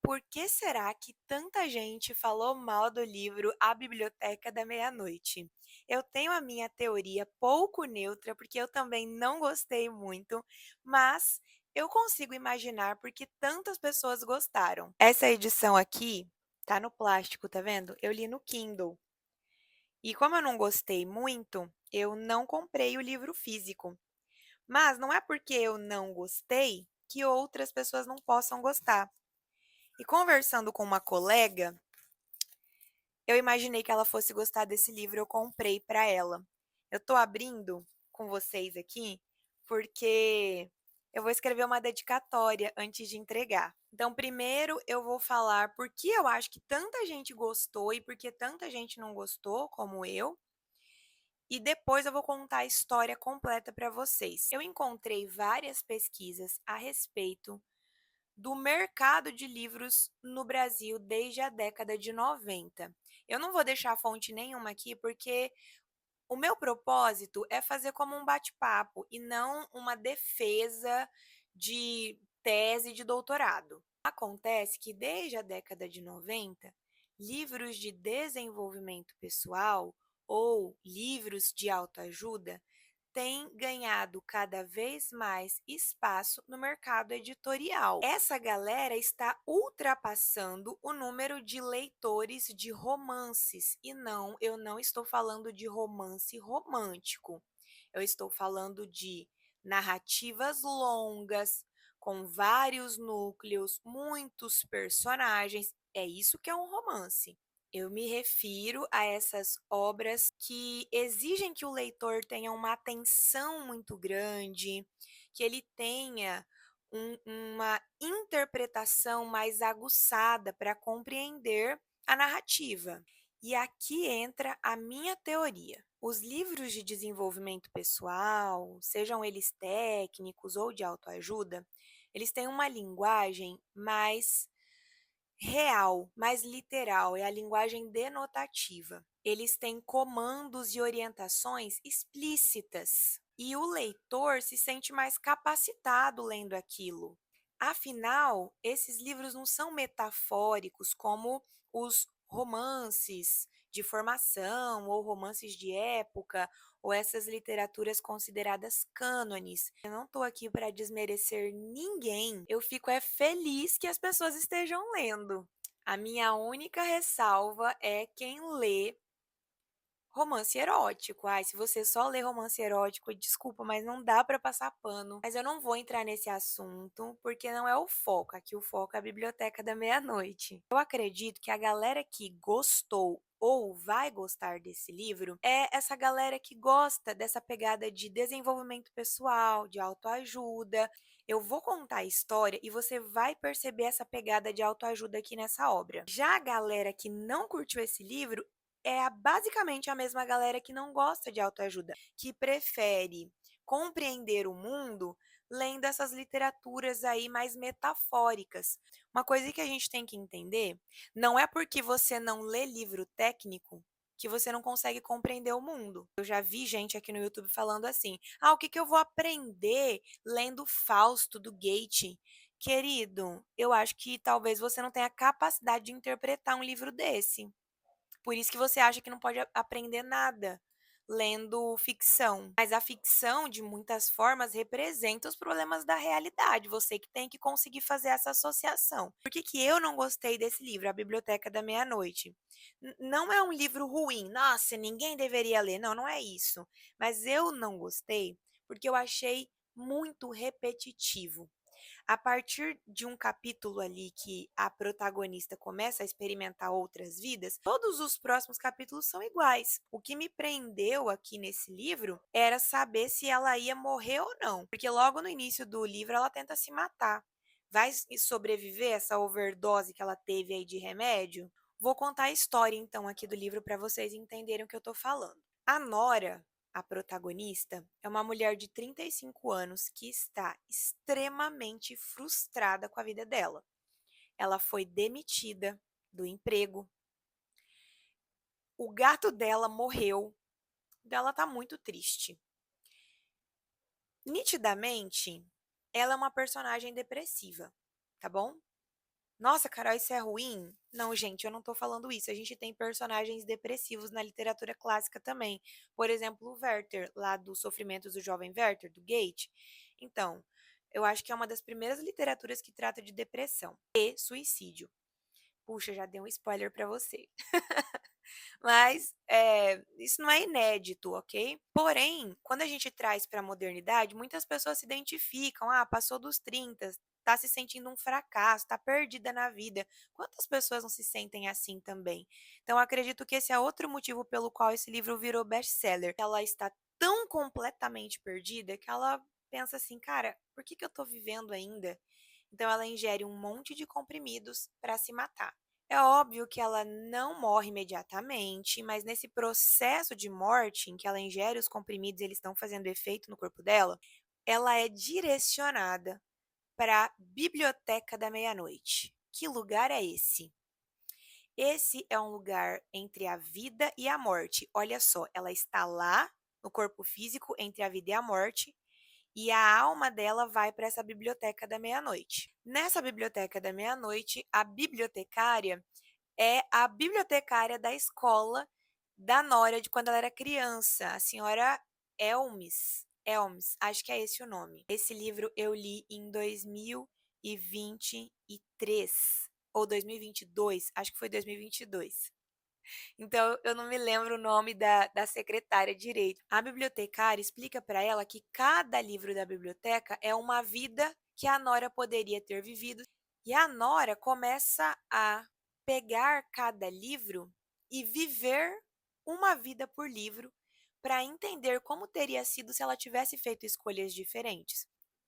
Por que será que tanta gente falou mal do livro A Biblioteca da Meia-Noite? Eu tenho a minha teoria pouco neutra, porque eu também não gostei muito, mas eu consigo imaginar por que tantas pessoas gostaram. Essa edição aqui tá no plástico, tá vendo? Eu li no Kindle. E como eu não gostei muito, eu não comprei o livro físico. Mas não é porque eu não gostei que outras pessoas não possam gostar. E conversando com uma colega, eu imaginei que ela fosse gostar desse livro, eu comprei para ela. Eu tô abrindo com vocês aqui porque eu vou escrever uma dedicatória antes de entregar. Então, primeiro eu vou falar por que eu acho que tanta gente gostou e por que tanta gente não gostou, como eu. E depois eu vou contar a história completa para vocês. Eu encontrei várias pesquisas a respeito do mercado de livros no Brasil desde a década de 90. Eu não vou deixar fonte nenhuma aqui, porque o meu propósito é fazer como um bate-papo e não uma defesa de tese de doutorado. Acontece que desde a década de 90, livros de desenvolvimento pessoal ou livros de autoajuda tem ganhado cada vez mais espaço no mercado editorial. Essa galera está ultrapassando o número de leitores de romances. E não, eu não estou falando de romance romântico. Eu estou falando de narrativas longas, com vários núcleos, muitos personagens. É isso que é um romance. Eu me refiro a essas obras que exigem que o leitor tenha uma atenção muito grande, que ele tenha uma interpretação mais aguçada para compreender a narrativa. E aqui entra a minha teoria. Os livros de desenvolvimento pessoal, sejam eles técnicos ou de autoajuda, eles têm uma linguagem mais real, mais literal, é a linguagem denotativa. Eles têm comandos e orientações explícitas, e o leitor se sente mais capacitado lendo aquilo. Afinal, esses livros não são metafóricos como os romances de formação ou romances de época ou essas literaturas consideradas cânones. Eu não estou aqui para desmerecer ninguém, eu fico feliz que as pessoas estejam lendo. A minha única ressalva é quem lê romance erótico. Ai, se você só lê romance erótico, desculpa, mas não dá para passar pano. Mas eu não vou entrar nesse assunto, porque não é o foco. Aqui o foco é a Biblioteca da Meia-Noite. Eu acredito que a galera que gostou ou vai gostar desse livro é essa galera que gosta dessa pegada de desenvolvimento pessoal, de autoajuda. Eu vou contar a história e você vai perceber essa pegada de autoajuda aqui nessa obra. Já a galera que não curtiu esse livro basicamente a mesma galera que não gosta de autoajuda, que prefere compreender o mundo lendo essas literaturas aí mais metafóricas. Uma coisa que a gente tem que entender, não é porque você não lê livro técnico que você não consegue compreender o mundo. Eu já vi gente aqui no YouTube falando assim: "Ah, o que que eu vou aprender lendo Fausto do Goethe?" Querido, eu acho que talvez você não tenha capacidade de interpretar um livro desse. Por isso que você acha que não pode aprender nada lendo ficção. Mas a ficção, de muitas formas, representa os problemas da realidade. Você que tem que conseguir fazer essa associação. Por que que eu não gostei desse livro, A Biblioteca da Meia-Noite? Não é um livro ruim. Nossa, ninguém deveria ler. Não, não é isso. Mas eu não gostei porque eu achei muito repetitivo. A partir de um capítulo ali que a protagonista começa a experimentar outras vidas, todos os próximos capítulos são iguais. O que me prendeu aqui nesse livro era saber se ela ia morrer ou não, porque logo no início do livro ela tenta se matar. Vai sobreviver essa overdose que ela teve aí de remédio? Vou contar a história então aqui do livro para vocês entenderem o que eu estou falando. A Nora, a protagonista, é uma mulher de 35 anos que está extremamente frustrada com a vida dela. Ela foi demitida do emprego, o gato dela morreu, ela está muito triste. Nitidamente, ela é uma personagem depressiva, tá bom? Nossa, Carol, isso é ruim? Não, gente, eu não tô falando isso. A gente tem personagens depressivos na literatura clássica também. Por exemplo, o Werther, lá dos Sofrimentos do Jovem Werther, do Goethe. Então, eu acho que é uma das primeiras literaturas que trata de depressão e suicídio. Puxa, já dei um spoiler pra você. Mas isso não é inédito, ok? Porém, quando a gente traz para a modernidade, muitas pessoas se identificam. Ah, passou dos 30, tá se sentindo um fracasso, tá perdida na vida. Quantas pessoas não se sentem assim também? Então, acredito que esse é outro motivo pelo qual esse livro virou best-seller. Ela está tão completamente perdida que ela pensa assim, cara, por que que eu tô vivendo ainda? Então, ela ingere um monte de comprimidos para se matar. É óbvio que ela não morre imediatamente, mas nesse processo de morte, em que ela ingere os comprimidos e eles estão fazendo efeito no corpo dela, ela é direcionada para a Biblioteca da Meia-Noite. Que lugar é esse? Esse é um lugar entre a vida e a morte. Olha só, ela está lá no corpo físico entre a vida e a morte, e a alma dela vai para essa biblioteca da meia-noite. Nessa biblioteca da meia-noite, a bibliotecária é a bibliotecária da escola da nora de quando ela era criança, a senhora Elmes, acho que é esse o nome. Esse livro eu li em 2023 ou 2022, acho que foi 2022. Então, eu não me lembro o nome da secretária direito. A bibliotecária explica para ela que cada livro da biblioteca é uma vida que a Nora poderia ter vivido. E a Nora começa a pegar cada livro e viver uma vida por livro para entender como teria sido se ela tivesse feito escolhas diferentes.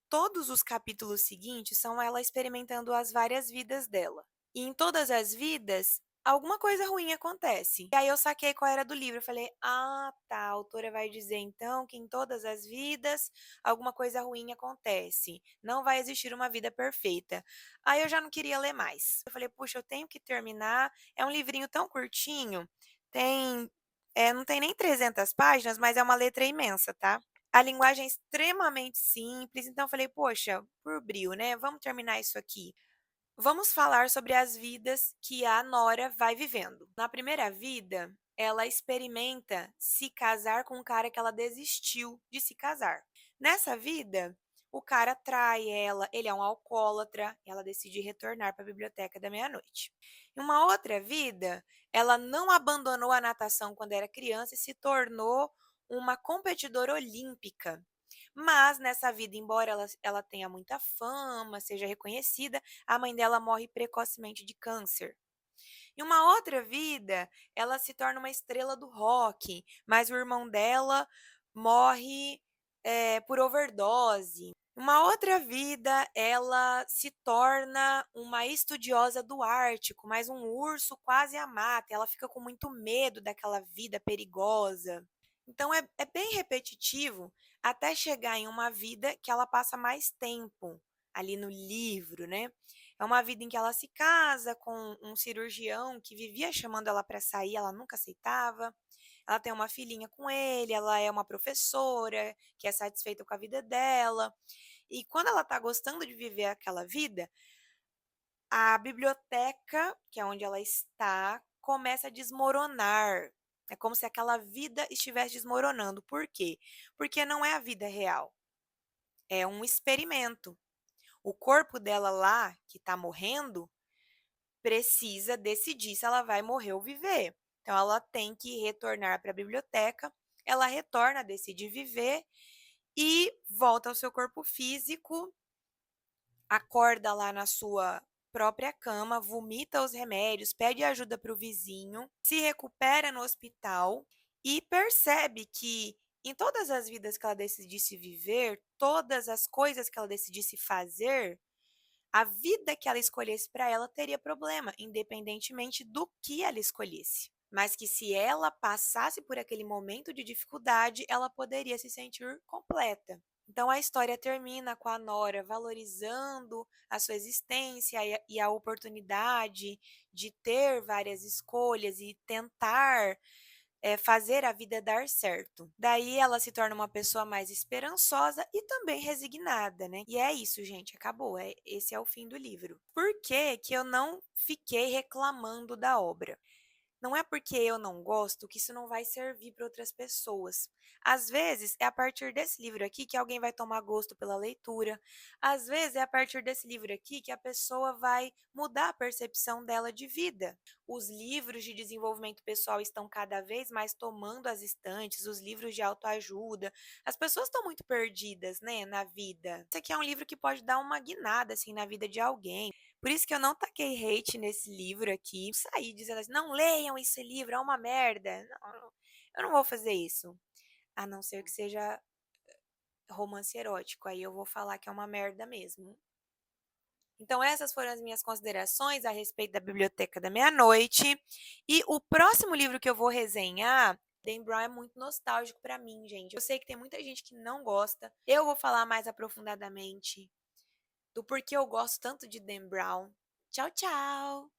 Todos os capítulos seguintes são ela experimentando as várias vidas dela. E em todas as vidas, alguma coisa ruim acontece. E aí eu saquei qual era do livro. Eu falei: ah, tá. A autora vai dizer então que em todas as vidas alguma coisa ruim acontece. Não vai existir uma vida perfeita. Aí eu já não queria ler mais. Eu falei: puxa, eu tenho que terminar. É um livrinho tão curtinho. Tem. Não tem nem 300 páginas, mas é uma letra imensa, tá? A linguagem é extremamente simples, então eu falei: "Poxa, por brio, né, vamos terminar isso aqui". Vamos falar sobre as vidas que a Nora vai vivendo. Na primeira vida, ela experimenta se casar com um cara que ela desistiu de se casar. Nessa vida, o cara trai ela, ele é um alcoólatra, e ela decide retornar para a biblioteca da meia-noite. Em uma outra vida, ela não abandonou a natação quando era criança e se tornou uma competidora olímpica. Mas nessa vida, embora ela tenha muita fama, seja reconhecida, a mãe dela morre precocemente de câncer. Em uma outra vida, ela se torna uma estrela do rock, mas o irmão dela morre, por overdose. Uma outra vida, ela se torna uma estudiosa do Ártico, mas um urso quase a mata. Ela fica com muito medo daquela vida perigosa. Então é bem repetitivo até chegar em uma vida que ela passa mais tempo ali no livro, né? É uma vida em que ela se casa com um cirurgião que vivia chamando ela para sair, ela nunca aceitava. Ela tem uma filhinha com ele, ela é uma professora que é satisfeita com a vida dela. E quando ela está gostando de viver aquela vida, a biblioteca, que é onde ela está, começa a desmoronar. É como se aquela vida estivesse desmoronando. Por quê? Porque não é a vida real. É um experimento. O corpo dela lá, que está morrendo, precisa decidir se ela vai morrer ou viver. Então, ela tem que retornar para a biblioteca. Ela retorna, decide viver e volta ao seu corpo físico, acorda lá na sua própria cama, vomita os remédios, pede ajuda para o vizinho, se recupera no hospital e percebe que em todas as vidas que ela decidisse viver, todas as coisas que ela decidisse fazer, a vida que ela escolhesse para ela teria problema, independentemente do que ela escolhesse. Mas que se ela passasse por aquele momento de dificuldade, ela poderia se sentir completa. Então a história termina com a Nora valorizando a sua existência e a oportunidade de ter várias escolhas e tentar fazer a vida dar certo. Daí ela se torna uma pessoa mais esperançosa e também resignada, né. E é isso, gente, acabou, esse é o fim do livro. Por que que eu não fiquei reclamando da obra? Não é porque eu não gosto que isso não vai servir para outras pessoas. Às vezes, é a partir desse livro aqui que alguém vai tomar gosto pela leitura. Às vezes, é a partir desse livro aqui que a pessoa vai mudar a percepção dela de vida. Os livros de desenvolvimento pessoal estão cada vez mais tomando as estantes, os livros de autoajuda. As pessoas estão muito perdidas, né, na vida. Esse aqui é um livro que pode dar uma guinada assim na vida de alguém. Por isso que eu não taquei hate nesse livro aqui, saí dizendo assim: "Não leiam esse livro, é uma merda". Não, eu não vou fazer isso, a não ser que seja romance erótico, aí eu vou falar que é uma merda mesmo. Então essas foram as minhas considerações a respeito da Biblioteca da Meia-Noite, e o próximo livro que eu vou resenhar, Dan Brown é muito nostálgico pra mim, gente. Eu sei que tem muita gente que não gosta, eu vou falar mais aprofundadamente do porquê eu gosto tanto de Dan Brown. Tchau, tchau.